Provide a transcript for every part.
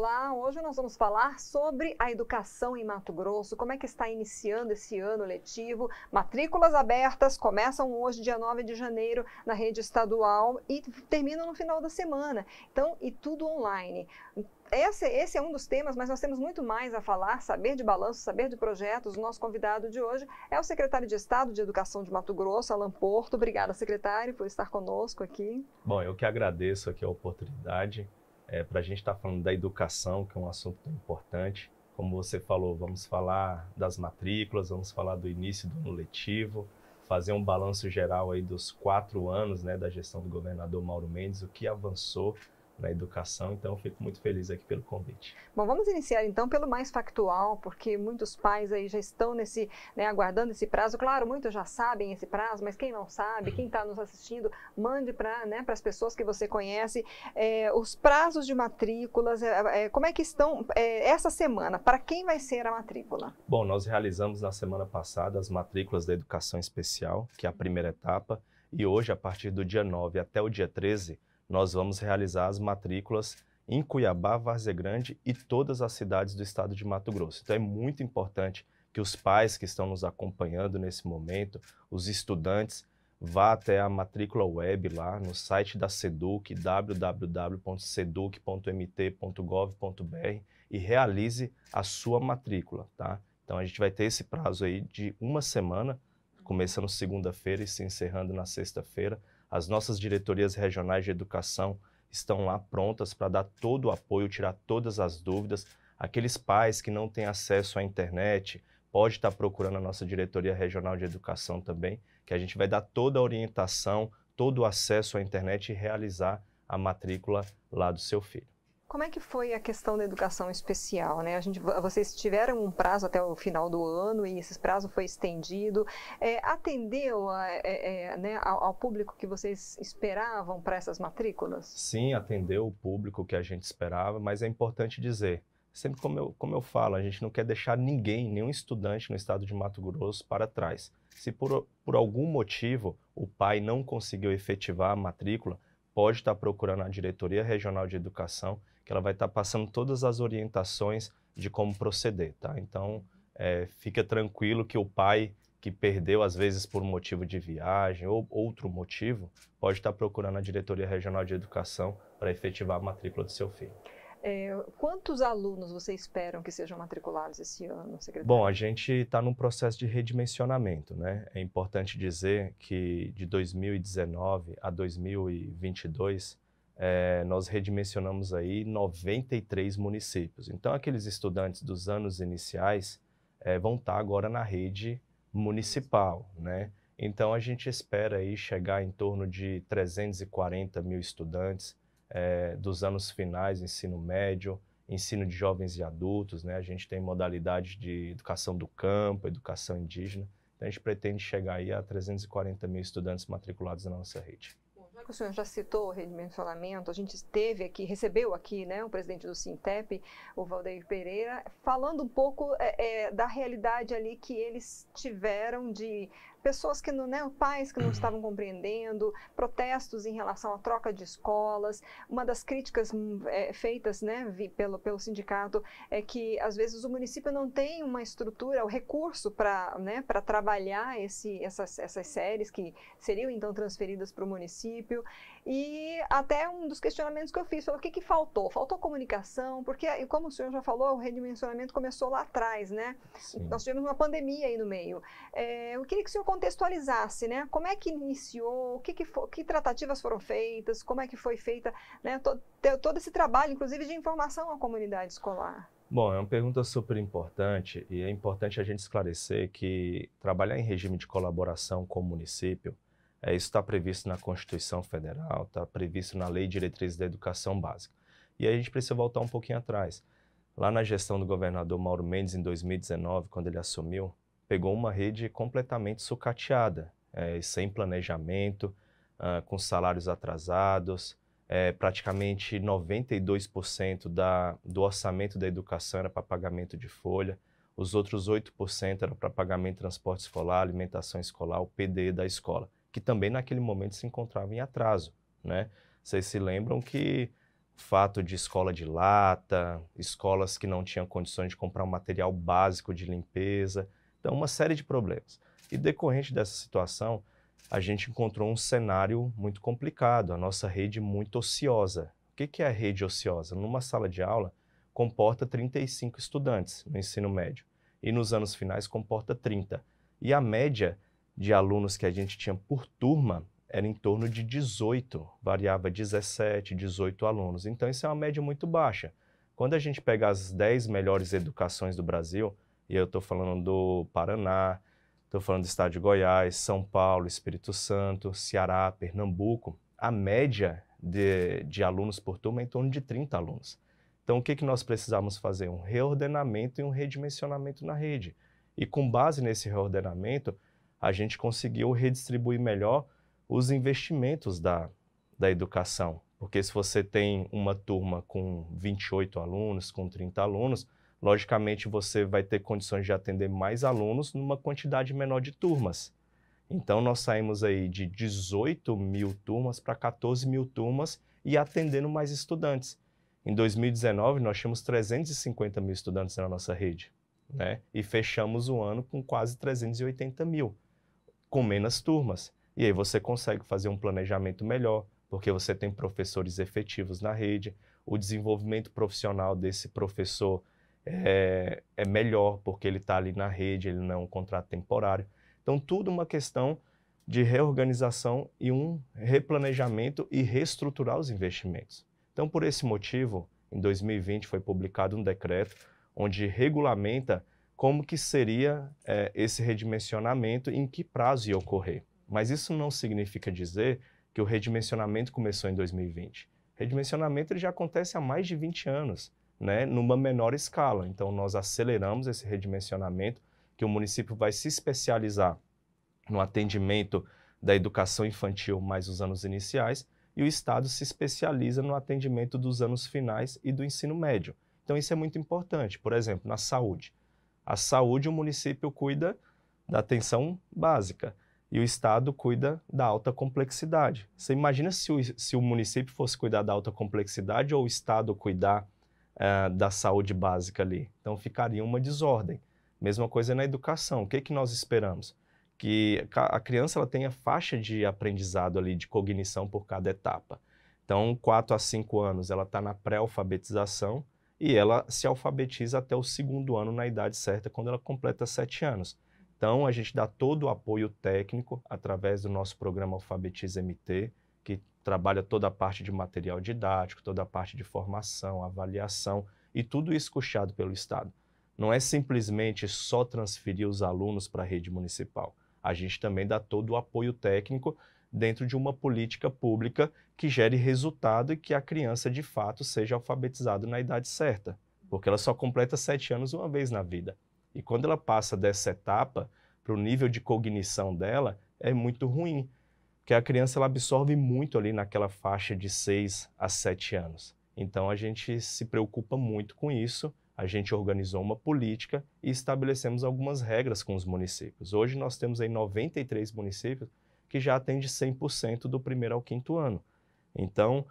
Olá, hoje nós vamos falar sobre a educação em Mato Grosso, como é que está iniciando esse ano letivo. Matrículas abertas começam hoje, dia 9 de janeiro, na rede estadual e terminam no final da semana. Então, e tudo online. Esse é um dos temas, mas nós temos muito mais a falar, saber de balanço, saber de projetos. O nosso convidado de hoje é o secretário de Estado de Educação de Mato Grosso, Alan Porto. Obrigada, secretário, por estar conosco aqui. Bom, eu que agradeço aqui a oportunidade para a gente estar falando da educação, que é um assunto tão importante. Como você falou, vamos falar das matrículas, vamos falar do início do ano letivo, fazer um balanço geral aí dos 4 anos, né, da gestão do governador Mauro Mendes, o que avançou na educação, então eu fico muito feliz aqui pelo convite. Bom, vamos iniciar então pelo mais factual, porque muitos pais aí já estão aguardando esse prazo. Claro, muitos já sabem esse prazo, mas quem não sabe, quem está nos assistindo, mande para as pessoas que você conhece os prazos de matrículas, como é que estão essa semana, para quem vai ser a matrícula? Bom, nós realizamos na semana passada as matrículas da educação especial, que é a primeira etapa, e hoje, a partir do dia 9 até o dia 13, nós vamos realizar as matrículas em Cuiabá, Várzea Grande e todas as cidades do estado de Mato Grosso. Então é muito importante que os pais que estão nos acompanhando nesse momento, os estudantes, vá até a matrícula web lá no site da SEDUC, www.seduc.mt.gov.br e realize a sua matrícula, tá? Então a gente vai ter esse prazo aí de uma semana, começando segunda-feira e se encerrando na sexta-feira. As nossas diretorias regionais de educação estão lá prontas para dar todo o apoio, tirar todas as dúvidas. Aqueles pais que não têm acesso à internet, pode estar procurando a nossa diretoria regional de educação também, que a gente vai dar toda a orientação, todo o acesso à internet e realizar a matrícula lá do seu filho. Como é que foi a questão da educação especial, né? Vocês tiveram um prazo até o final do ano e esse prazo foi estendido. Atendeu ao público que vocês esperavam para essas matrículas? Sim, atendeu o público que a gente esperava, mas é importante dizer, sempre como eu falo, a gente não quer deixar nenhum estudante no estado de Mato Grosso para trás. Se por algum motivo o pai não conseguiu efetivar a matrícula, pode estar procurando a Diretoria Regional de Educação, que ela vai estar passando todas as orientações de como proceder, tá? Então, fica tranquilo que o pai que perdeu, às vezes por motivo de viagem ou outro motivo, pode estar procurando a Diretoria Regional de Educação para efetivar a matrícula do seu filho. Quantos alunos você esperam que sejam matriculados esse ano, secretário? Bom, a gente está num processo de redimensionamento, né? É importante dizer que de 2019 a 2022, nós redimensionamos aí 93 municípios. Então, aqueles estudantes dos anos iniciais vão estar agora na rede municipal, né? Então, a gente espera aí chegar em torno de 340 mil estudantes dos anos finais, ensino médio, ensino de jovens e adultos, né? A gente tem modalidade de educação do campo, educação indígena. Então, a gente pretende chegar aí a 340 mil estudantes matriculados na nossa rede. Já que o senhor já citou o redimensionamento, a gente recebeu aqui, né, o presidente do Sintep, o Valdeir Pereira, falando um pouco da realidade ali que eles tiveram de pessoas que pais que não estavam compreendendo, protestos em relação à troca de escolas. Uma das críticas feitas, né, pelo sindicato é que às vezes o município não tem uma estrutura, o recurso para trabalhar essas séries que seriam então transferidas para o município. E até um dos questionamentos que eu fiz, o que faltou? Faltou comunicação, porque como o senhor já falou, o redimensionamento começou lá atrás, né? Sim. Nós tivemos uma pandemia aí no meio. Eu queria que o senhor contextualizasse, né? Como é que iniciou, que tratativas foram feitas, como é que foi feita, né, todo esse trabalho, inclusive de informação à comunidade escolar. Bom, é uma pergunta super importante e é importante a gente esclarecer que trabalhar em regime de colaboração com o município, isso está previsto na Constituição Federal, está previsto na Lei de Diretrizes da Educação Básica. E aí a gente precisa voltar um pouquinho atrás. Lá na gestão do governador Mauro Mendes, em 2019, quando ele assumiu, pegou uma rede completamente sucateada, sem planejamento, com salários atrasados, praticamente 92% do orçamento da educação era para pagamento de folha, os outros 8% era para pagamento de transporte escolar, alimentação escolar, o PDE da escola, que também naquele momento se encontrava em atraso, né? Vocês se lembram que fato de escola de lata, escolas que não tinham condições de comprar um material básico de limpeza, então uma série de problemas. E decorrente dessa situação, a gente encontrou um cenário muito complicado, a nossa rede muito ociosa. O que é a rede ociosa? Numa sala de aula, comporta 35 estudantes no ensino médio, e nos anos finais comporta 30. E a média de alunos que a gente tinha por turma era em torno de 18, variava 17, 18 alunos. Então, isso é uma média muito baixa. Quando a gente pega as 10 melhores educações do Brasil, e eu estou falando do Paraná, estou falando do estado de Goiás, São Paulo, Espírito Santo, Ceará, Pernambuco, a média de alunos por turma é em torno de 30 alunos. Então, o que nós precisamos fazer? Um reordenamento e um redimensionamento na rede. E com base nesse reordenamento, a gente conseguiu redistribuir melhor os investimentos da educação. Porque se você tem uma turma com 28 alunos, com 30 alunos, logicamente você vai ter condições de atender mais alunos numa quantidade menor de turmas. Então, nós saímos aí de 18 mil turmas para 14 mil turmas e atendendo mais estudantes. Em 2019, nós tínhamos 350 mil estudantes na nossa rede, né? E fechamos o ano com quase 380 mil, com menos turmas. E aí você consegue fazer um planejamento melhor, porque você tem professores efetivos na rede, o desenvolvimento profissional desse professor é melhor, porque ele está ali na rede, ele não é um contrato temporário. Então, tudo uma questão de reorganização e um replanejamento e reestruturar os investimentos. Então, por esse motivo, em 2020 foi publicado um decreto onde regulamenta como que seria esse redimensionamento e em que prazo ia ocorrer. Mas isso não significa dizer que o redimensionamento começou em 2020. O redimensionamento ele já acontece há mais de 20 anos, né, numa menor escala. Então, nós aceleramos esse redimensionamento, que o município vai se especializar no atendimento da educação infantil mais os anos iniciais, e o Estado se especializa no atendimento dos anos finais e do ensino médio. Então, isso é muito importante. Por exemplo, na saúde. A saúde, o município cuida da atenção básica e o Estado cuida da alta complexidade. Você imagina se o município fosse cuidar da alta complexidade ou o Estado cuidar da saúde básica ali? Então, ficaria uma desordem. Mesma coisa na educação. O que nós esperamos? Que a criança ela tenha faixa de aprendizado ali, de cognição por cada etapa. Então, 4 a 5 anos, ela está na pré-alfabetização e ela se alfabetiza até o 2º ano na idade certa, quando ela completa 7 anos. Então, a gente dá todo o apoio técnico através do nosso programa Alfabetiza MT, que trabalha toda a parte de material didático, toda a parte de formação, avaliação, e tudo isso custeado pelo Estado. Não é simplesmente só transferir os alunos para a rede municipal. A gente também dá todo o apoio técnico dentro de uma política pública que gere resultado e que a criança, de fato, seja alfabetizada na idade certa, porque ela só completa 7 anos uma vez na vida. E quando ela passa dessa etapa para o nível de cognição dela, é muito ruim, porque a criança ela absorve muito ali naquela faixa de 6 a 7 anos. Então, a gente se preocupa muito com isso. A gente organizou uma política e estabelecemos algumas regras com os municípios. Hoje nós temos aí 93 municípios que já atendem 100% do 1º ao 5º ano. Então,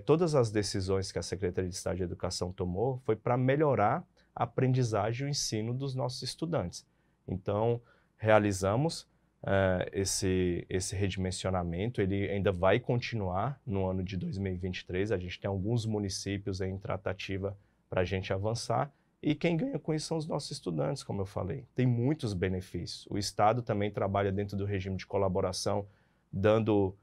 todas as decisões que a Secretaria de Estado de Educação tomou foi para melhorar a aprendizagem e o ensino dos nossos estudantes. Então, realizamos esse redimensionamento, ele ainda vai continuar no ano de 2023. A gente tem alguns municípios aí em tratativa para a gente avançar, e quem ganha com isso são os nossos estudantes, como eu falei. Tem muitos benefícios. O Estado também trabalha dentro do regime de colaboração, dando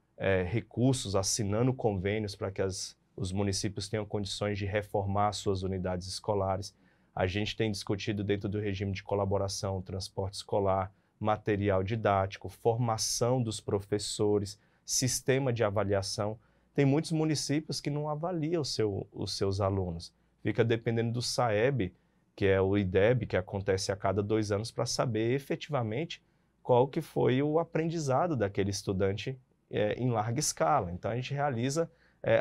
recursos, assinando convênios para que os municípios tenham condições de reformar suas unidades escolares. A gente tem discutido dentro do regime de colaboração, transporte escolar, material didático, formação dos professores, sistema de avaliação. Tem muitos municípios que não avaliam os seus alunos. Fica dependendo do SAEB, que é o IDEB, que acontece a cada 2 anos, para saber efetivamente qual que foi o aprendizado daquele estudante em larga escala. Então, a gente realiza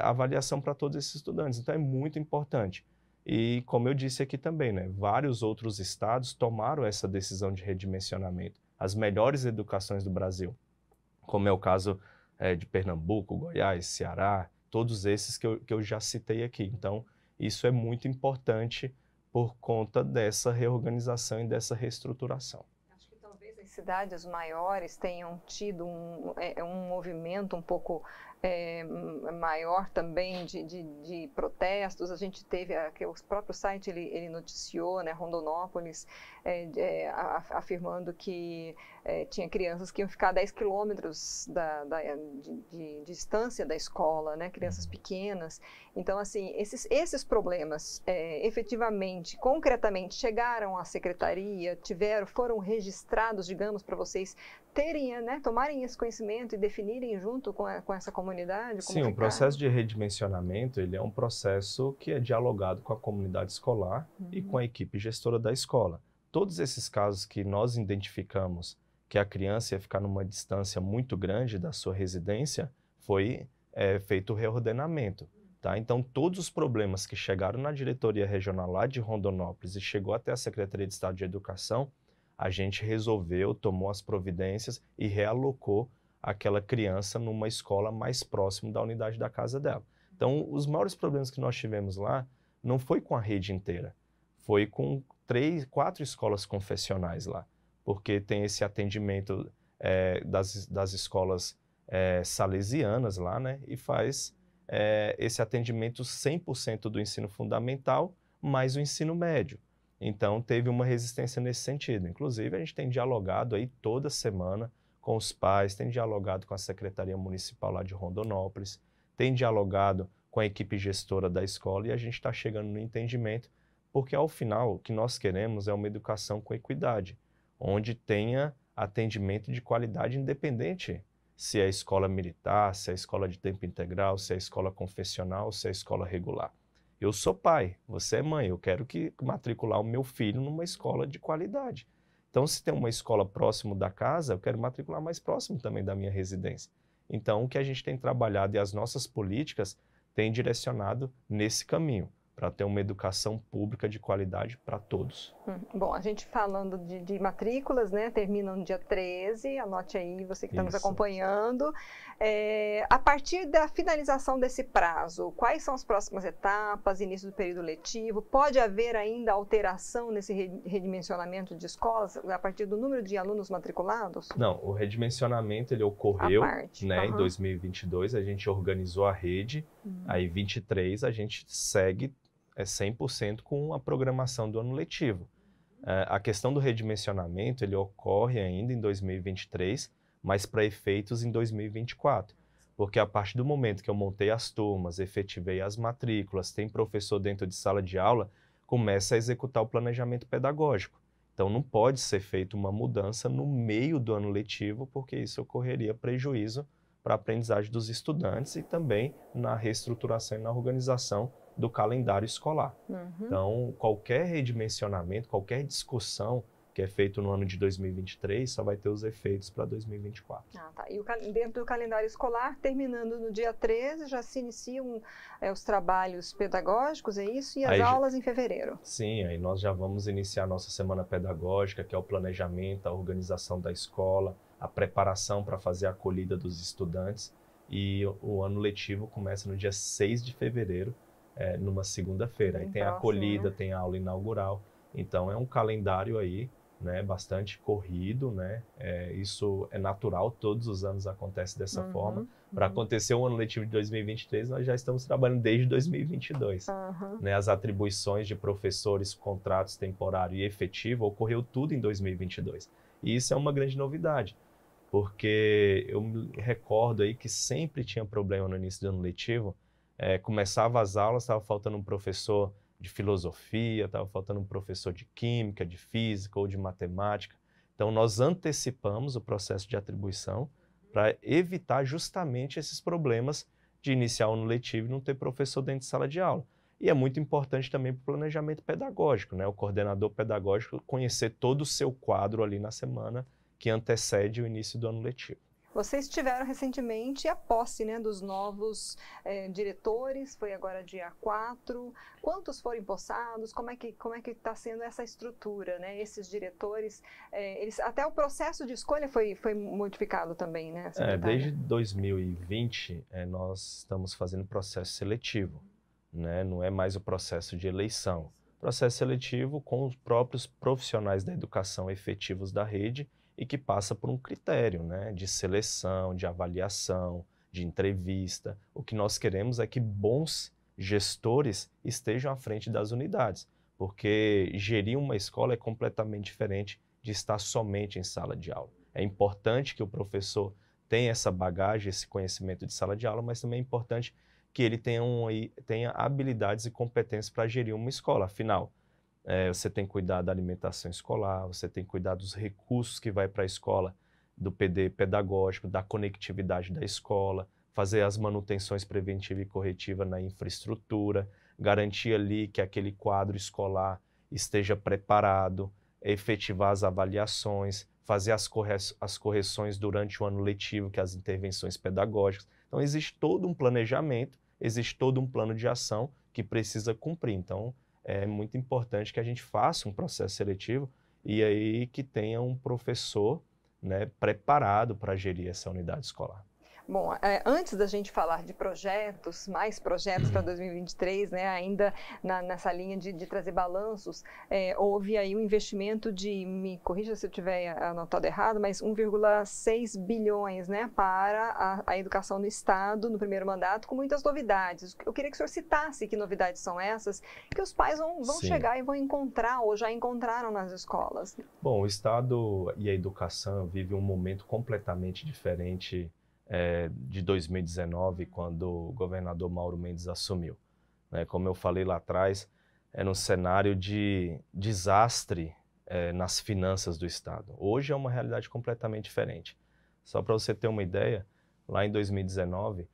avaliação para todos esses estudantes. Então, é muito importante. E, como eu disse aqui também, né, vários outros estados tomaram essa decisão de redimensionamento. As melhores educações do Brasil, como é o caso de Pernambuco, Goiás, Ceará, todos esses que eu já citei aqui. Então, isso é muito importante por conta dessa reorganização e dessa reestruturação. Acho que talvez as cidades maiores tenham tido um movimento um pouco maior também de protestos. A gente teve, o próprio site ele noticiou, né, Rondonópolis, afirmando que tinha crianças que iam ficar a 10 quilômetros de distância da escola, né, crianças pequenas. Então, assim, esses problemas efetivamente, concretamente, chegaram à secretaria, foram registrados, digamos, para vocês terem, né, tomarem esse conhecimento e definirem junto com essa comunidade? Sim, o processo de redimensionamento, ele é um processo que é dialogado com a comunidade escolar e com a equipe gestora da escola. Todos esses casos que nós identificamos que a criança ia ficar numa distância muito grande da sua residência, foi feito o reordenamento. Tá? Então, todos os problemas que chegaram na diretoria regional lá de Rondonópolis e chegou até a Secretaria de Estado de Educação, a gente resolveu, tomou as providências e realocou aquela criança numa escola mais próxima da unidade da casa dela. Então, os maiores problemas que nós tivemos lá não foi com a rede inteira, foi com 4 escolas confessionais lá, porque tem esse atendimento das escolas salesianas lá, né, e faz esse atendimento 100% do ensino fundamental mais o ensino médio. Então, teve uma resistência nesse sentido. Inclusive, a gente tem dialogado aí toda semana com os pais, tem dialogado com a Secretaria Municipal lá de Rondonópolis, tem dialogado com a equipe gestora da escola e a gente está chegando no entendimento, porque ao final o que nós queremos é uma educação com equidade, onde tenha atendimento de qualidade independente se é escola militar, se é escola de tempo integral, se é escola confessional, se é escola regular. Eu sou pai, você é mãe, eu quero matricular o meu filho numa escola de qualidade. Então, se tem uma escola próximo da casa, eu quero matricular mais próximo também da minha residência. Então, o que a gente tem trabalhado e as nossas políticas têm direcionado nesse caminho, para ter uma educação pública de qualidade para todos. Bom, a gente falando de matrículas, né, termina no dia 13, anote aí, você que está nos acompanhando. A partir da finalização desse prazo, quais são as próximas etapas, início do período letivo? Pode haver ainda alteração nesse redimensionamento de escolas a partir do número de alunos matriculados? Não, o redimensionamento ele ocorreu né, em 2022, a gente organizou a rede, aí 23 a gente segue 100% com a programação do ano letivo. A questão do redimensionamento, ele ocorre ainda em 2023, mas para efeitos em 2024. Porque a partir do momento que eu montei as turmas, efetivei as matrículas, tem professor dentro de sala de aula, começa a executar o planejamento pedagógico. Então não pode ser feita uma mudança no meio do ano letivo, porque isso ocorreria prejuízo para a aprendizagem dos estudantes e também na reestruturação e na organização do calendário escolar. Então, qualquer redimensionamento, qualquer discussão que é feito no ano de 2023 só vai ter os efeitos para 2024. Tá. E dentro do calendário escolar, terminando no dia 13, já se iniciam os trabalhos pedagógicos, é isso? E as aulas em fevereiro? Sim, aí nós já vamos iniciar a nossa semana pedagógica, que é o planejamento, a organização da escola, a preparação para fazer a acolhida dos estudantes. E o ano letivo começa no dia 6 de fevereiro, numa segunda-feira. Aí tem a acolhida, tem a aula inaugural. Então é um calendário aí, né, bastante corrido, né? Isso é natural, todos os anos acontece dessa forma. Para acontecer o ano letivo de 2023, nós já estamos trabalhando desde 2022. Né? As atribuições de professores, contratos temporário e efetivo, ocorreu tudo em 2022. E isso é uma grande novidade, porque eu me recordo aí que sempre tinha problema no início do ano letivo. Começava as aulas, estava faltando um professor de filosofia, estava faltando um professor de química, de física ou de matemática. Então, nós antecipamos o processo de atribuição para evitar justamente esses problemas de iniciar o ano letivo e não ter professor dentro de sala de aula. E é muito importante também para o planejamento pedagógico, né? O coordenador pedagógico conhecer todo o seu quadro ali na semana que antecede o início do ano letivo. Vocês tiveram recentemente a posse, né, dos novos diretores, foi agora dia 4. Quantos foram empossados? Como é que está sendo essa estrutura, né? Esses diretores, até o processo de escolha foi modificado também, né, secretária? Desde 2020, nós estamos fazendo processo seletivo, né? Não é mais o processo de eleição. Processo seletivo com os próprios profissionais da educação efetivos da rede e que passa por um critério, né, de seleção, de avaliação, de entrevista. O que nós queremos é que bons gestores estejam à frente das unidades, porque gerir uma escola é completamente diferente de estar somente em sala de aula. É importante que o professor tenha essa bagagem, esse conhecimento de sala de aula, mas também é importante que ele tenha habilidades e competências para gerir uma escola. Afinal, você tem que cuidar da alimentação escolar, você tem que cuidar dos recursos que vai para a escola, do PD pedagógico, da conectividade da escola, fazer as manutenções preventiva e corretiva na infraestrutura, garantir ali que aquele quadro escolar esteja preparado, efetivar as avaliações, fazer as correções durante o ano letivo, que é as intervenções pedagógicas. Então, existe todo um planejamento, existe todo um plano de ação que precisa cumprir. Então, é muito importante que a gente faça um processo seletivo e aí que tenha um professor, né, preparado para gerir essa unidade escolar. Bom, antes da gente falar de projetos, mais projetos para 2023, né, ainda nessa linha de trazer balanços, houve aí um investimento de, me corrija se eu tiver anotado errado, mas 1,6 bilhões, né, para a educação no Estado, no primeiro mandato, com muitas novidades. Eu queria que o senhor citasse que novidades são essas, que os pais vão chegar e vão encontrar, ou já encontraram nas escolas. Bom, o Estado e a educação vivem um momento completamente diferente de 2019, quando o governador Mauro Mendes assumiu. Como eu falei lá atrás, era um cenário de desastre nas finanças do Estado. Hoje é uma realidade completamente diferente. Só para você ter uma ideia, lá em 2019,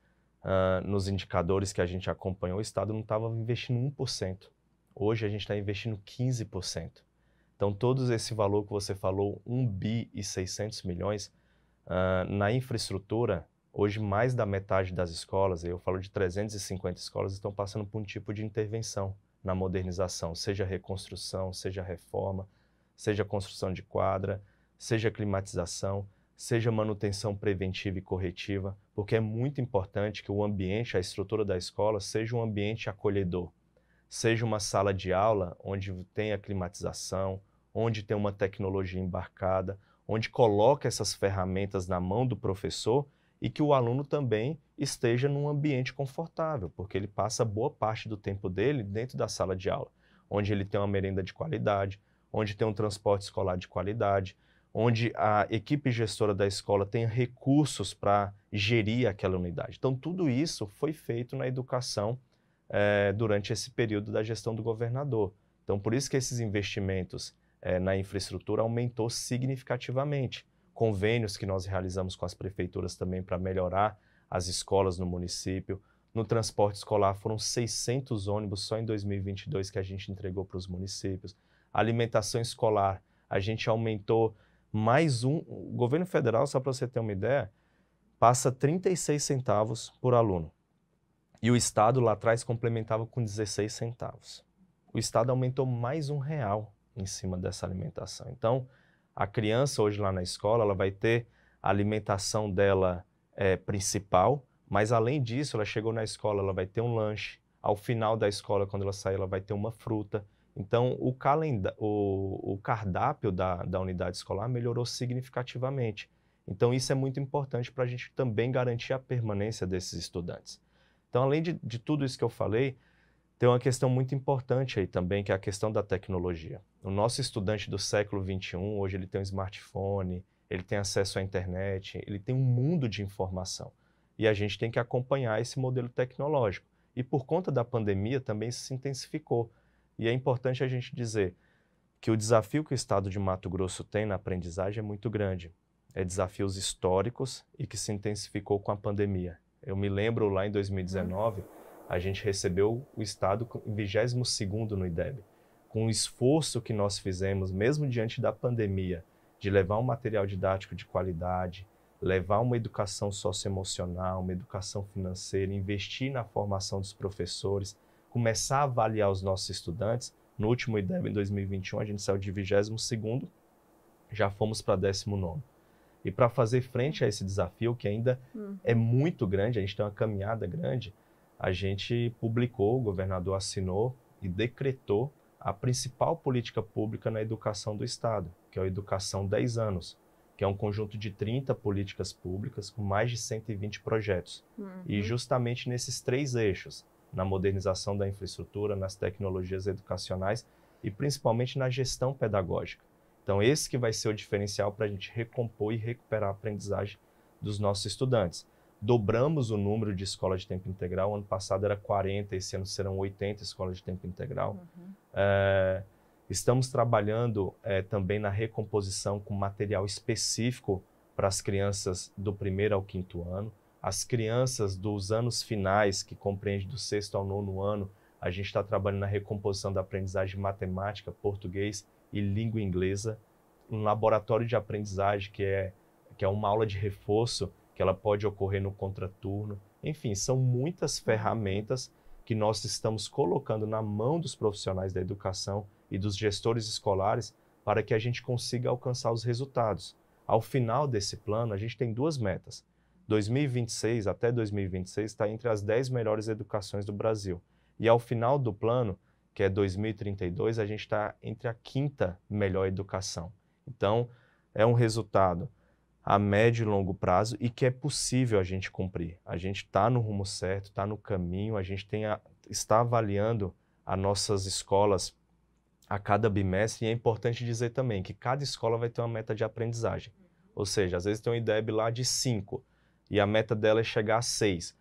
nos indicadores que a gente acompanhou, o Estado não estava investindo 1%. Hoje a gente está investindo 15%. Então, todo esse valor que você falou, 1 bi e 600 milhões, na infraestrutura, hoje mais da metade das escolas, eu falo de 350 escolas, estão passando por um tipo de intervenção na modernização, seja reconstrução, seja reforma, seja construção de quadra, seja climatização, seja manutenção preventiva e corretiva, porque é muito importante que o ambiente, a estrutura da escola, seja um ambiente acolhedor, seja uma sala de aula onde tenha climatização, onde tem uma tecnologia embarcada, onde coloca essas ferramentas na mão do professor e que o aluno também esteja num ambiente confortável, porque ele passa boa parte do tempo dele dentro da sala de aula, onde ele tem uma merenda de qualidade, onde tem um transporte escolar de qualidade, onde a equipe gestora da escola tem recursos para gerir aquela unidade. Então, tudo isso foi feito na educação durante esse período da gestão do governador. Então, por isso que esses investimentos na infraestrutura aumentou significativamente. Convênios que nós realizamos com as prefeituras também para melhorar as escolas no município. No transporte escolar foram 600 ônibus só em 2022 que a gente entregou para os municípios. A alimentação escolar, a gente aumentou mais um. O governo federal, só para você ter uma ideia, passa 36 centavos por aluno. E o Estado lá atrás complementava com 16 centavos. O Estado aumentou mais R$1 em cima dessa alimentação. Então, a criança hoje lá na escola, ela vai ter a alimentação dela principal, mas além disso, ela chegou na escola, ela vai ter um lanche. Ao final da escola, quando ela sair, ela vai ter uma fruta. Então, o cardápio da unidade escolar melhorou significativamente. Então, isso é muito importante para a gente também garantir a permanência desses estudantes. Então, além de tudo isso que eu falei, tem uma questão muito importante aí também, que é a questão da tecnologia. O nosso estudante do século XXI, hoje ele tem um smartphone, ele tem acesso à internet, ele tem um mundo de informação. E a gente tem que acompanhar esse modelo tecnológico. E por conta da pandemia também se intensificou. E é importante a gente dizer que o desafio que o estado de Mato Grosso tem na aprendizagem é muito grande. É desafios históricos e que se intensificou com a pandemia. Eu me lembro lá em 2019, a gente recebeu o estado em 22º no IDEB. Com o esforço que nós fizemos, mesmo diante da pandemia, de levar um material didático de qualidade, levar uma educação socioemocional, uma educação financeira, investir na formação dos professores, começar a avaliar os nossos estudantes. No último IDEB, em 2021, a gente saiu de 22º, já fomos para 19º. E para fazer frente a esse desafio, que ainda é muito grande, a gente tem uma caminhada grande, a gente publicou, o governador assinou e decretou a principal política pública na educação do Estado, que é a Educação 10 anos, que é um conjunto de 30 políticas públicas com mais de 120 projetos. E justamente nesses 3 eixos, na modernização da infraestrutura, nas tecnologias educacionais e principalmente na gestão pedagógica. Então, esse que vai ser o diferencial para a gente recompor e recuperar a aprendizagem dos nossos estudantes. Dobramos o número de escolas de tempo integral, ano passado era 40, esse ano serão 80 escolas de tempo integral. Estamos trabalhando também na recomposição com material específico para as crianças do 1º ao 5º ano. As crianças dos anos finais, que compreende do 6º ao 9º ano, a gente está trabalhando na recomposição da aprendizagem de matemática, português e língua inglesa. Um laboratório de aprendizagem que é uma aula de reforço, que ela pode ocorrer no contraturno. Enfim, são muitas ferramentas que nós estamos colocando na mão dos profissionais da educação e dos gestores escolares para que a gente consiga alcançar os resultados. Ao final desse plano, a gente tem 2 metas. 2026, até 2026, está entre as 10 melhores educações do Brasil. E ao final do plano, que é 2032, a gente está entre a 5ª melhor educação. Então, é um resultado a médio e longo prazo e que é possível a gente cumprir. A gente está no rumo certo, está no caminho, a gente está avaliando as nossas escolas a cada bimestre, e é importante dizer também que cada escola vai ter uma meta de aprendizagem. Ou seja, às vezes tem um IDEB lá de 5 e a meta dela é chegar a 6.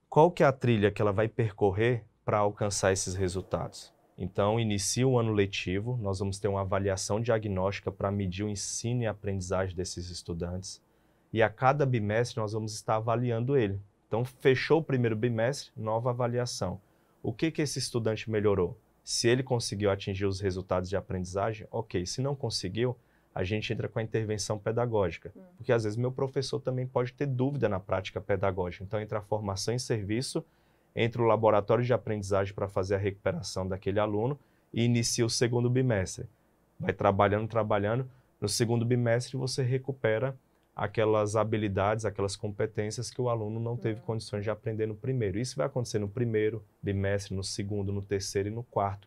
Qual que é a trilha que ela vai percorrer para alcançar esses resultados? Então, inicia o ano letivo, nós vamos ter uma avaliação diagnóstica para medir o ensino e a aprendizagem desses estudantes. E a cada bimestre nós vamos estar avaliando ele. Então, fechou o 1º bimestre, nova avaliação. O que esse estudante melhorou? Se ele conseguiu atingir os resultados de aprendizagem, ok. Se não conseguiu, a gente entra com a intervenção pedagógica. Porque às vezes meu professor também pode ter dúvida na prática pedagógica. Então, entra a formação em serviço, entra o laboratório de aprendizagem para fazer a recuperação daquele aluno e inicia o 2º bimestre. Vai trabalhando. No 2º bimestre você recupera aquelas habilidades, aquelas competências que o aluno não teve condições de aprender no 1º. Isso vai acontecer no 1º bimestre, no 2º, no 3º e no 4º.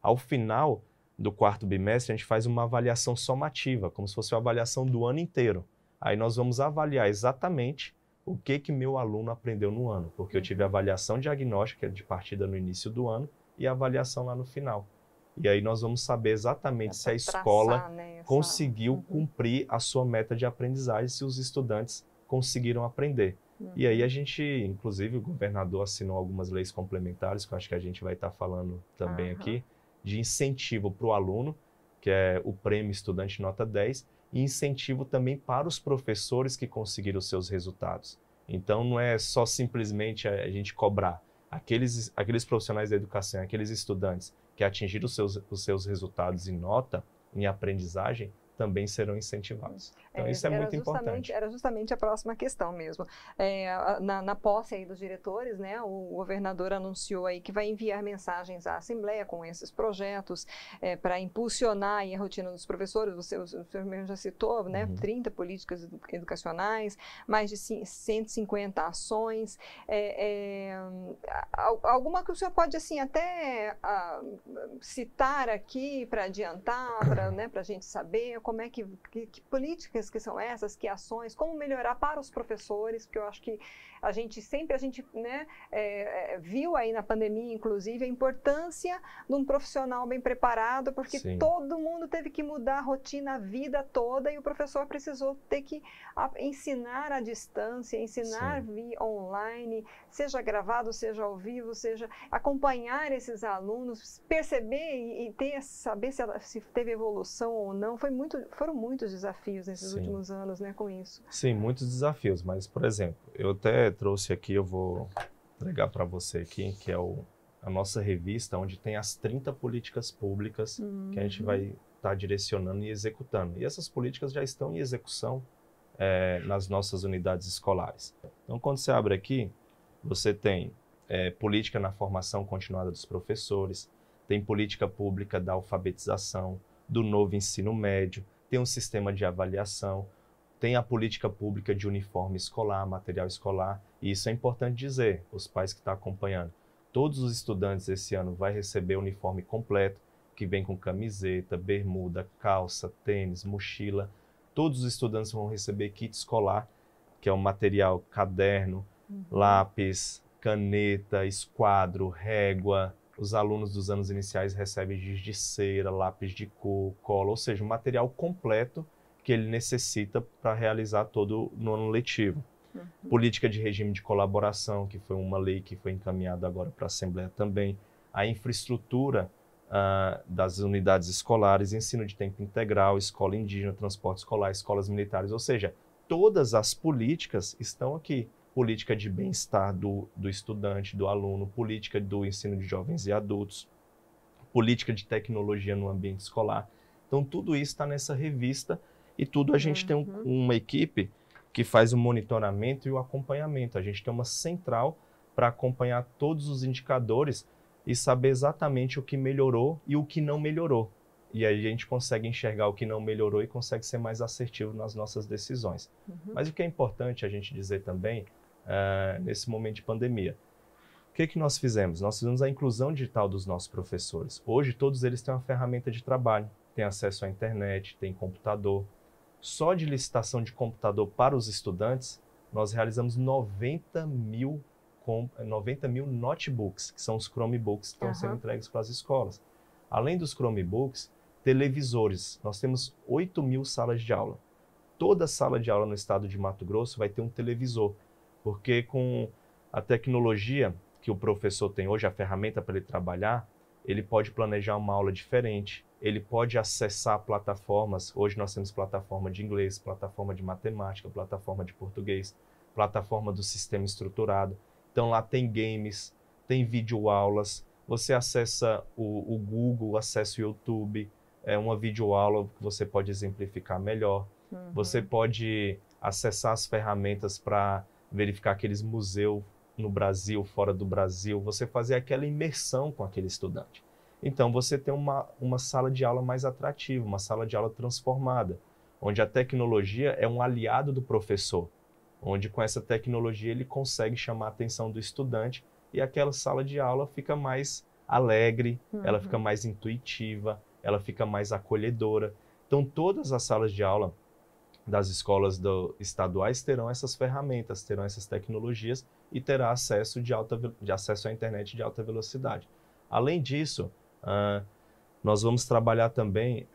Ao final do 4º bimestre, a gente faz uma avaliação somativa, como se fosse uma avaliação do ano inteiro. Aí nós vamos avaliar exatamente o que meu aluno aprendeu no ano, porque eu tive a avaliação diagnóstica de partida no início do ano e a avaliação lá no final. E aí nós vamos saber exatamente se a escola conseguiu cumprir a sua meta de aprendizagem, se os estudantes conseguiram aprender. E aí a gente, inclusive o governador assinou algumas leis complementares, que eu acho que a gente vai estar falando também aqui, de incentivo para o aluno, que é o prêmio Estudante Nota 10, e incentivo também para os professores que conseguiram os seus resultados. Então não é só simplesmente a gente cobrar. Aqueles profissionais da educação, aqueles estudantes que atingiram os seus resultados em nota, em aprendizagem, também serão incentivados. Então isso é muito importante. Era justamente a próxima questão mesmo. Na posse aí dos diretores, né, o governador anunciou aí que vai enviar mensagens à Assembleia com esses projetos para impulsionar aí a rotina dos professores. O senhor mesmo já citou, né, 30 políticas educacionais, mais de 150 ações. Alguma que o senhor pode assim até citar aqui para adiantar, para a gente saber como é que políticas que são essas, que ações, como melhorar para os professores, porque eu acho que a gente né, viu aí na pandemia, inclusive, a importância de um profissional bem preparado, porque todo mundo teve que mudar a rotina a vida toda e o professor precisou ter que ensinar à distância, ensinar via online, seja gravado, seja ao vivo, seja acompanhar esses alunos, perceber e saber se teve evolução ou não. Foram muitos desafios nesses últimos anos, né, com isso. Sim, muitos desafios, mas, por exemplo, eu até trouxe aqui, eu vou entregar para você aqui, que é a nossa revista, onde tem as 30 políticas públicas que a gente vai estar direcionando e executando. E essas políticas já estão em execução nas nossas unidades escolares. Então, quando você abre aqui, você tem política na formação continuada dos professores, tem política pública da alfabetização, do novo ensino médio, tem um sistema de avaliação, tem a política pública de uniforme escolar, material escolar, e isso é importante dizer, os pais que estão acompanhando. Todos os estudantes esse ano vão receber uniforme completo, que vem com camiseta, bermuda, calça, tênis, mochila. Todos os estudantes vão receber kit escolar, que é um material caderno, lápis, caneta, esquadro, régua. Os alunos dos anos iniciais recebem giz de cera, lápis de cor, cola, ou seja, um material completo que ele necessita para realizar todo no ano letivo. Política de regime de colaboração, que foi uma lei que foi encaminhada agora para a Assembleia também. A infraestrutura das unidades escolares, ensino de tempo integral, escola indígena, transporte escolar, escolas militares, ou seja, todas as políticas estão aqui. Política de bem-estar do estudante, do aluno, política do ensino de jovens e adultos, política de tecnologia no ambiente escolar. Então, tudo isso está nessa revista e tudo a gente tem uma equipe que faz o monitoramento e o acompanhamento. A gente tem uma central para acompanhar todos os indicadores e saber exatamente o que melhorou e o que não melhorou. E aí a gente consegue enxergar o que não melhorou e consegue ser mais assertivo nas nossas decisões. Mas o que é importante a gente dizer também, nesse momento de pandemia, o que nós fizemos? Nós fizemos a inclusão digital dos nossos professores. Hoje todos eles têm uma ferramenta de trabalho, têm acesso à internet, têm computador. Só de licitação de computador para os estudantes, nós realizamos 90 mil notebooks, que são os Chromebooks que estão sendo entregues para as escolas. Além dos Chromebooks, televisores. Nós temos 8 mil salas de aula. Toda sala de aula no estado de Mato Grosso vai ter um televisor, porque com a tecnologia que o professor tem hoje, a ferramenta para ele trabalhar, ele pode planejar uma aula diferente, ele pode acessar plataformas. Hoje nós temos plataforma de inglês, plataforma de matemática, plataforma de português, plataforma do sistema estruturado. Então lá tem games, tem videoaulas, você acessa o Google, acessa o YouTube, uma videoaula que você pode exemplificar melhor. Você pode acessar as ferramentas para verificar aqueles museus no Brasil, fora do Brasil, você fazer aquela imersão com aquele estudante. Então você tem uma sala de aula mais atrativa, uma sala de aula transformada, onde a tecnologia é um aliado do professor, onde com essa tecnologia ele consegue chamar a atenção do estudante e aquela sala de aula fica mais alegre, ela fica mais intuitiva, ela fica mais acolhedora. Então todas as salas de aula das escolas estaduais terão essas ferramentas, terão essas tecnologias e terá acesso acesso à internet de alta velocidade. Além disso, nós vamos trabalhar também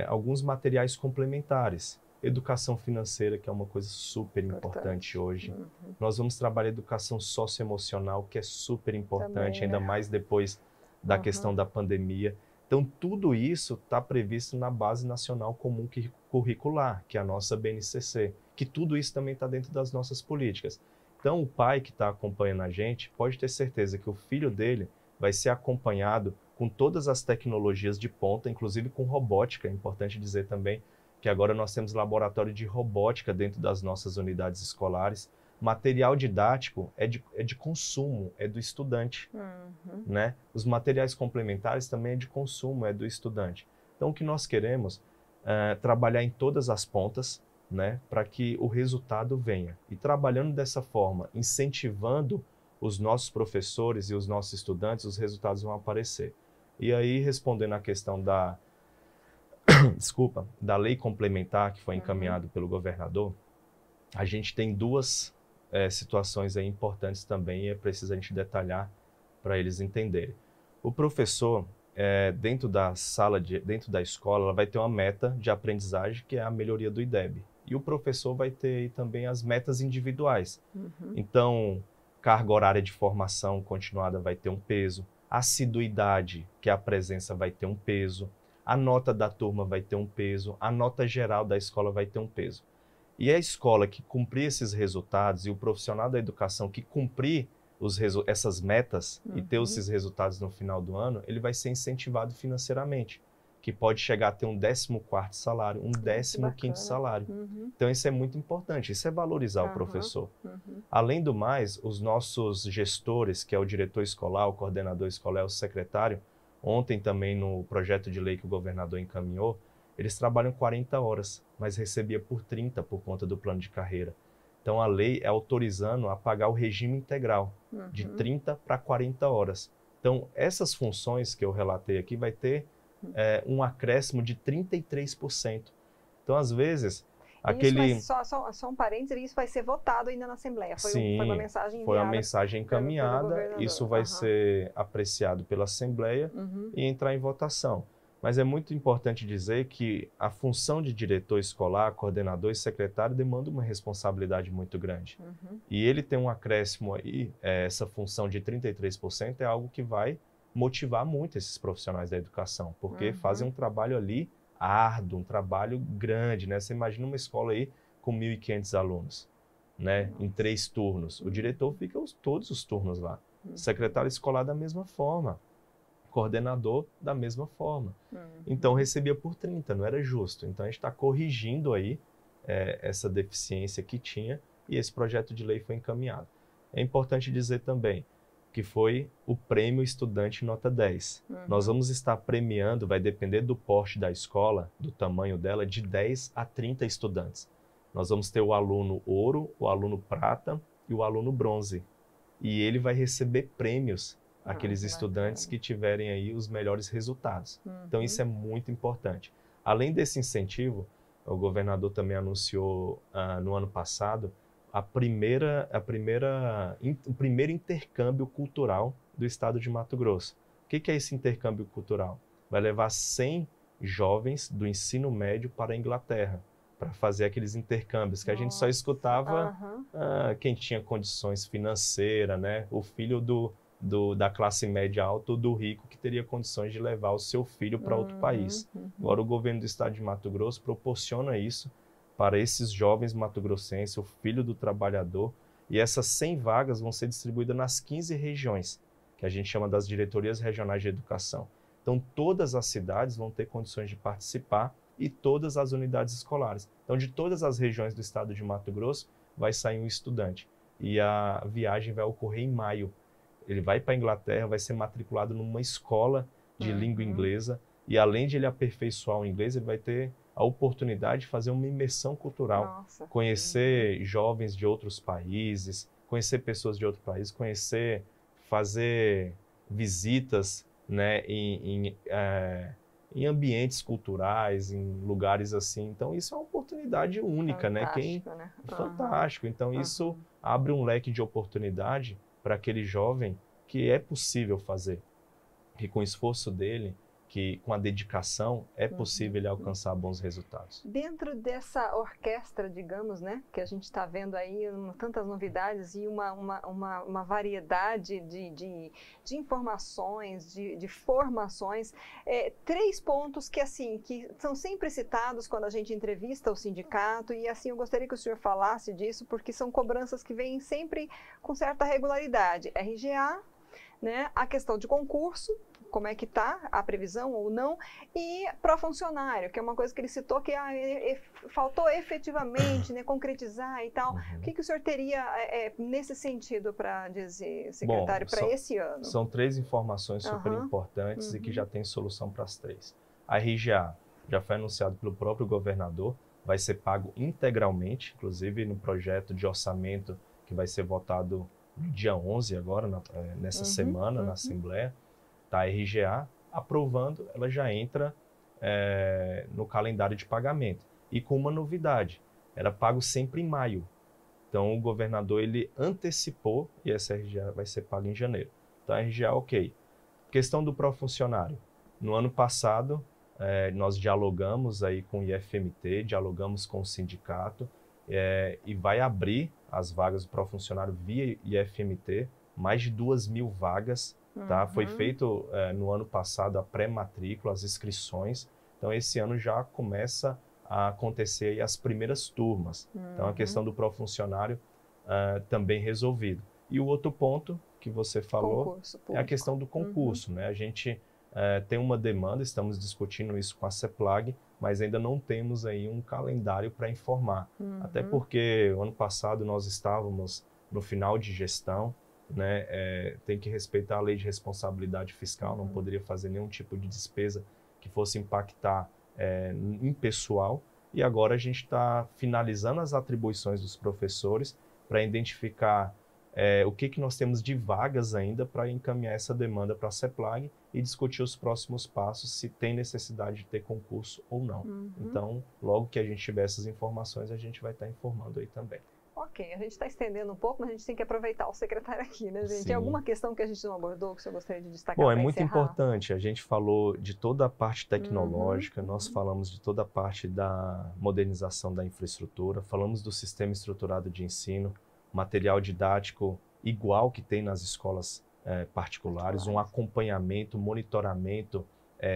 alguns materiais complementares. Educação financeira, que é uma coisa super importante hoje. Nós vamos trabalhar educação socioemocional, que é super importante, também, ainda mais depois da questão da pandemia. Então, tudo isso está previsto na Base Nacional Comum Curricular, que é a nossa BNCC, que tudo isso também está dentro das nossas políticas. Então, o pai que está acompanhando a gente pode ter certeza que o filho dele vai ser acompanhado com todas as tecnologias de ponta, inclusive com robótica. É importante dizer também que agora nós temos laboratório de robótica dentro das nossas unidades escolares. Material didático é de consumo, é do estudante, né? Os materiais complementares também é de consumo, é do estudante. Então, o que nós queremos é trabalhar em todas as pontas, né? Para que o resultado venha. E trabalhando dessa forma, incentivando os nossos professores e os nossos estudantes, os resultados vão aparecer. E aí, respondendo à questão da lei complementar que foi encaminhado pelo governador, a gente tem duas situações aí importantes também e é preciso a gente detalhar para eles entenderem. O professor, dentro da escola, ela vai ter uma meta de aprendizagem que é a melhoria do IDEB. E o professor vai ter aí também as metas individuais. Então, carga horária de formação continuada vai ter um peso, assiduidade, que é a presença, vai ter um peso, a nota da turma vai ter um peso, a nota geral da escola vai ter um peso. E a escola que cumprir esses resultados e o profissional da educação que cumprir essas metas e ter esses resultados no final do ano, ele vai ser incentivado financeiramente, que pode chegar a ter um 14º salário, um 15º salário. Então isso é muito importante, isso é valorizar o professor. Além do mais, os nossos gestores, que é o diretor escolar, o coordenador escolar, o secretário, ontem também no projeto de lei que o governador encaminhou, eles trabalham 40 horas, mas recebia por 30 por conta do plano de carreira. Então a lei é autorizando a pagar o regime integral, de 30 para 40 horas. Então essas funções que eu relatei aqui vai ter um acréscimo de 33%. Então às vezes aquele... Só um parênteses, isso vai ser votado ainda na Assembleia. Foi uma mensagem enviada. Foi uma mensagem encaminhada, pelo isso vai ser apreciado pela Assembleia e entrar em votação. Mas é muito importante dizer que a função de diretor escolar, coordenador e secretário demanda uma responsabilidade muito grande. E ele tem um acréscimo aí, essa função de 33% é algo que vai motivar muito esses profissionais da educação, porque fazem um trabalho ali árduo, um trabalho grande, né? Você imagina uma escola aí com 1.500 alunos, né? Em 3 turnos. O diretor fica todos os turnos lá. Secretário escolar da mesma forma. Coordenador da mesma forma. Então recebia por 30, não era justo. Então a gente está corrigindo aí essa deficiência que tinha e esse projeto de lei foi encaminhado. É importante dizer também que foi o prêmio estudante nota 10. Nós vamos estar premiando, vai depender do porte da escola, do tamanho dela, de 10 a 30 estudantes. Nós vamos ter o aluno ouro, o aluno prata e o aluno bronze. E ele vai receber prêmios, aqueles estudantes que tiverem aí os melhores resultados. Então isso é muito importante. Além desse incentivo, o governador também anunciou no ano passado o primeiro intercâmbio cultural do estado de Mato Grosso. O que é esse intercâmbio cultural? Vai levar 100 jovens do ensino médio para a Inglaterra, para fazer aqueles intercâmbios que a gente só escutava quem tinha condições financeiras, né? O filho da classe média alta ou do rico que teria condições de levar o seu filho para outro país. Agora o governo do estado de Mato Grosso proporciona isso para esses jovens mato-grossenses, o filho do trabalhador, e essas 100 vagas vão ser distribuídas nas 15 regiões, que a gente chama das diretorias regionais de educação. Então todas as cidades vão ter condições de participar e todas as unidades escolares. Então de todas as regiões do estado de Mato Grosso vai sair um estudante e a viagem vai ocorrer em maio. Ele vai para a Inglaterra, vai ser matriculado numa escola de língua inglesa e além de ele aperfeiçoar o inglês, ele vai ter a oportunidade de fazer uma imersão cultural, conhecer jovens de outros países, conhecer pessoas de outros países, fazer visitas, né, em ambientes culturais, em lugares assim. Então isso é uma oportunidade única, fantástico, né? Fantástico. Então isso abre um leque de oportunidade para aquele jovem que é possível fazer, que com o esforço dele, que com a dedicação é possível ele alcançar bons resultados. Dentro dessa orquestra, digamos, né, que a gente está vendo aí tantas novidades e uma variedade de informações, de formações, 3 pontos que são sempre citados quando a gente entrevista o sindicato e assim eu gostaria que o senhor falasse disso porque são cobranças que vêm sempre com certa regularidade. RGA, né, a questão de concurso, como é que está a previsão ou não, e pró-funcionário, que é uma coisa que ele citou que faltou efetivamente, né, concretizar e tal. O que o senhor teria nesse sentido para dizer, secretário, para esse ano? São 3 informações super importantes e que já tem solução para as 3. A RGA já foi anunciado pelo próprio governador, vai ser pago integralmente, inclusive no projeto de orçamento que vai ser votado no dia 11 agora, nessa semana, na Assembleia. A RGA, aprovando, ela já entra no calendário de pagamento. E com uma novidade, era pago sempre em maio. Então o governador ele antecipou e essa RGA vai ser paga em janeiro. Então a RGA, ok. Questão do pró-funcionário. No ano passado, nós dialogamos aí com o IFMT, dialogamos com o sindicato e vai abrir as vagas do pró-funcionário via IFMT, mais de 2.000 vagas. Tá? Foi feito no ano passado a pré-matrícula, as inscrições. Então, esse ano já começa a acontecer aí as primeiras turmas. Então, a questão do pró-funcionário também resolvido. E o outro ponto que você falou é a questão do concurso. Né? A gente tem uma demanda, estamos discutindo isso com a CEPLAG, mas ainda não temos aí um calendário para informar. Até porque o ano passado nós estávamos no final de gestão, né? Tem que respeitar a lei de responsabilidade fiscal, não poderia fazer nenhum tipo de despesa que fosse impactar em pessoal. E agora a gente está finalizando as atribuições dos professores para identificar o que nós temos de vagas ainda para encaminhar essa demanda para a CEPLAG e discutir os próximos passos, se tem necessidade de ter concurso ou não. Então, logo que a gente tiver essas informações, a gente vai estar informando aí também. Ok, a gente está estendendo um pouco, mas a gente tem que aproveitar o secretário aqui, né, gente? Sim. Tem alguma questão que a gente não abordou que o senhor gostaria de destacar? Bom, para é muito encerrar? importante. A gente falou de toda a parte tecnológica, nós falamos de toda a parte da modernização da infraestrutura, falamos do sistema estruturado de ensino, material didático igual que tem nas escolas particulares, um acompanhamento, monitoramento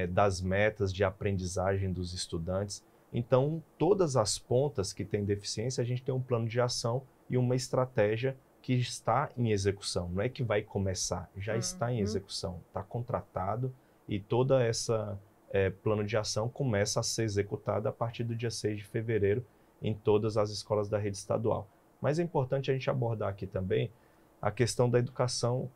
das metas de aprendizagem dos estudantes. Então, todas as pontas que têm deficiência, a gente tem um plano de ação e uma estratégia que está em execução. Não é que vai começar, já está em execução, está contratado e toda essa plano de ação começa a ser executada a partir do dia 6 de fevereiro em todas as escolas da rede estadual. Mas é importante a gente abordar aqui também a questão da educação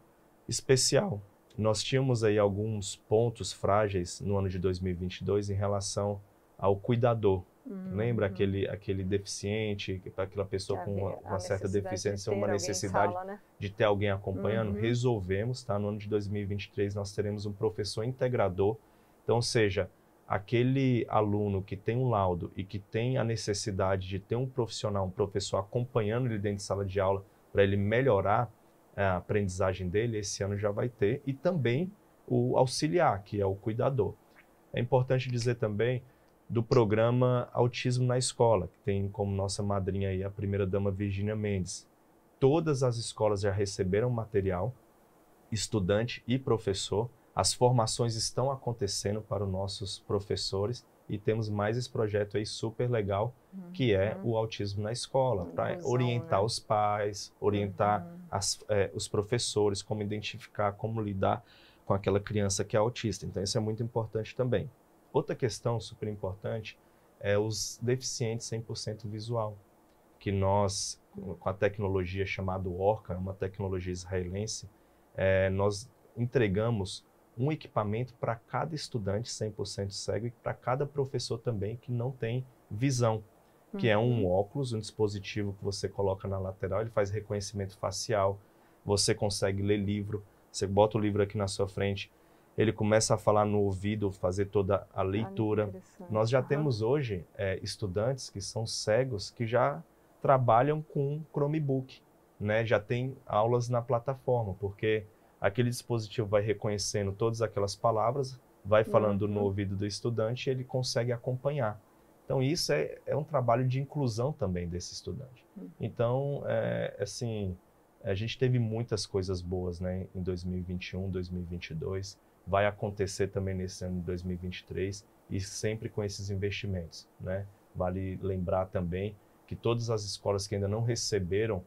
especial. Nós tínhamos aí alguns pontos frágeis no ano de 2022 em relação ao cuidador. Lembra aquele deficiente, aquela pessoa com uma certa deficiência, uma necessidade de ter alguém acompanhando? Resolvemos, tá? No ano de 2023 nós teremos um professor integrador. Então, ou seja, aquele aluno que tem um laudo e que tem a necessidade de ter um profissional, um professor acompanhando ele dentro de sala de aula para ele melhorar a aprendizagem dele, esse ano já vai ter. E também o auxiliar, que é o cuidador. É importante dizer também do programa Autismo na Escola, que tem como nossa madrinha aí a primeira-dama Virgínia Mendes. Todas as escolas já receberam material, estudante e professor. As formações estão acontecendo para os nossos professores e temos mais esse projeto aí super legal, que é o Autismo na Escola, para orientar os pais, orientar os professores, como identificar, como lidar com aquela criança que é autista. Então isso é muito importante também. Outra questão super importante é os deficientes 100% visual, que nós, com a tecnologia chamada Orca, uma tecnologia israelense, nós entregamos um equipamento para cada estudante 100% cego e para cada professor também que não tem visão, que é um óculos, um dispositivo que você coloca na lateral, ele faz reconhecimento facial, você consegue ler livro, você bota o livro aqui na sua frente, ele começa a falar no ouvido, fazer toda a leitura. Nós já temos hoje estudantes que são cegos que já trabalham com Chromebook, né? Já tem aulas na plataforma, porque aquele dispositivo vai reconhecendo todas aquelas palavras, vai falando no ouvido do estudante e ele consegue acompanhar. Então isso é um trabalho de inclusão também desse estudante. Então, assim, a gente teve muitas coisas boas, né, em 2021, 2022, vai acontecer também nesse ano de 2023 e sempre com esses investimentos, né? Vale lembrar também que todas as escolas que ainda não receberam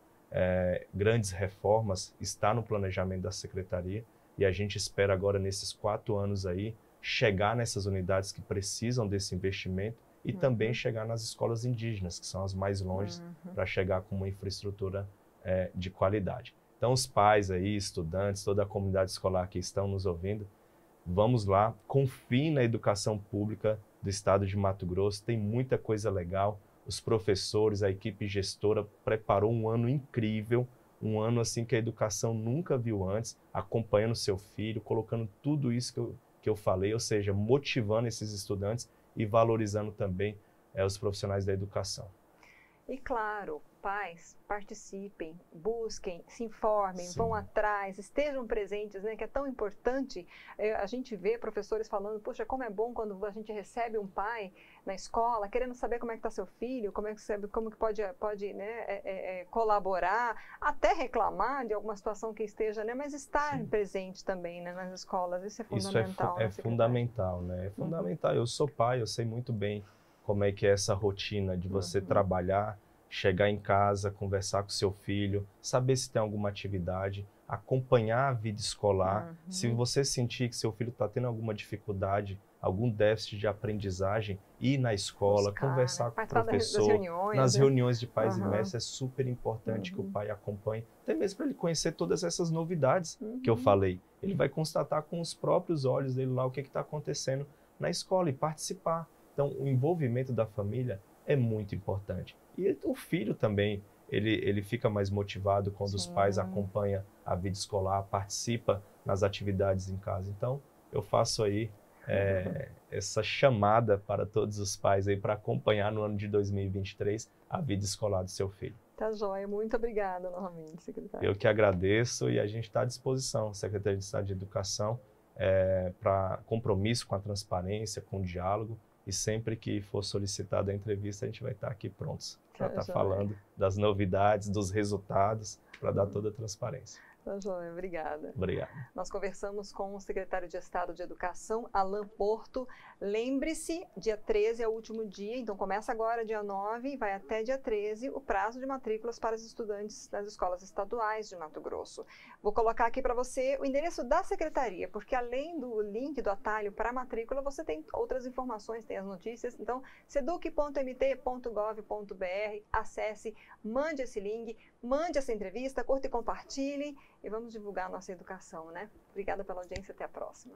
grandes reformas está no planejamento da Secretaria e a gente espera agora nesses 4 anos aí chegar nessas unidades que precisam desse investimento e também chegar nas escolas indígenas, que são as mais longe, para chegar com uma infraestrutura de qualidade. Então os pais aí, estudantes, toda a comunidade escolar que estão nos ouvindo, vamos lá, confiem na educação pública do estado de Mato Grosso, tem muita coisa legal. Os professores, a equipe gestora preparou um ano incrível, um ano assim que a educação nunca viu antes, acompanhando seu filho, colocando tudo isso que eu falei, ou seja, motivando esses estudantes e valorizando também os profissionais da educação. E claro, pais, participem, busquem, se informem, vão atrás, estejam presentes, né? Que é tão importante. A gente vê professores falando, poxa, como é bom quando a gente recebe um pai na escola, querendo saber como é que está seu filho, como que pode né, colaborar, até reclamar de alguma situação que esteja, né? Mas estar presente também, né, nas escolas, isso é fundamental. Isso é fundamental, né? É fundamental. Eu sou pai, eu sei muito bem como é que é essa rotina de você trabalhar, chegar em casa, conversar com seu filho, saber se tem alguma atividade. acompanhar a vida escolar. Se você sentir que seu filho está tendo alguma dificuldade, algum déficit de aprendizagem, ir na escola, conversar com o professor, nas reuniões de pais e mestres, é super importante que o pai acompanhe, até mesmo para ele conhecer todas essas novidades que eu falei. Ele vai constatar com os próprios olhos dele lá o que está acontecendo na escola e participar. Então, o envolvimento da família é muito importante. E o filho também, ele fica mais motivado quando os pais acompanham a vida escolar, participa nas atividades em casa. Então, eu faço aí essa chamada para todos os pais aí para acompanhar no ano de 2023 a vida escolar do seu filho. Tá joia, muito obrigada novamente, secretário. Eu que agradeço e a gente está à disposição, Secretaria de Estado de Educação, para compromisso com a transparência, com o diálogo, e sempre que for solicitada a entrevista, a gente vai estar aqui prontos para estar falando das novidades, dos resultados, para dar toda a transparência. Tá joia, obrigada. Obrigado. Nós conversamos com o secretário de Estado de Educação, Alan Porto. Lembre-se, dia 13 é o último dia, então começa agora dia 9 e vai até dia 13 o prazo de matrículas para os estudantes das escolas estaduais de Mato Grosso. Vou colocar aqui para você o endereço da secretaria, porque além do link do atalho para a matrícula, você tem outras informações, tem as notícias. Então, seduc.mt.gov.br, acesse, mande esse link, mande essa entrevista, curta e compartilhe. E vamos divulgar a nossa educação, né? Obrigada pela audiência, até a próxima.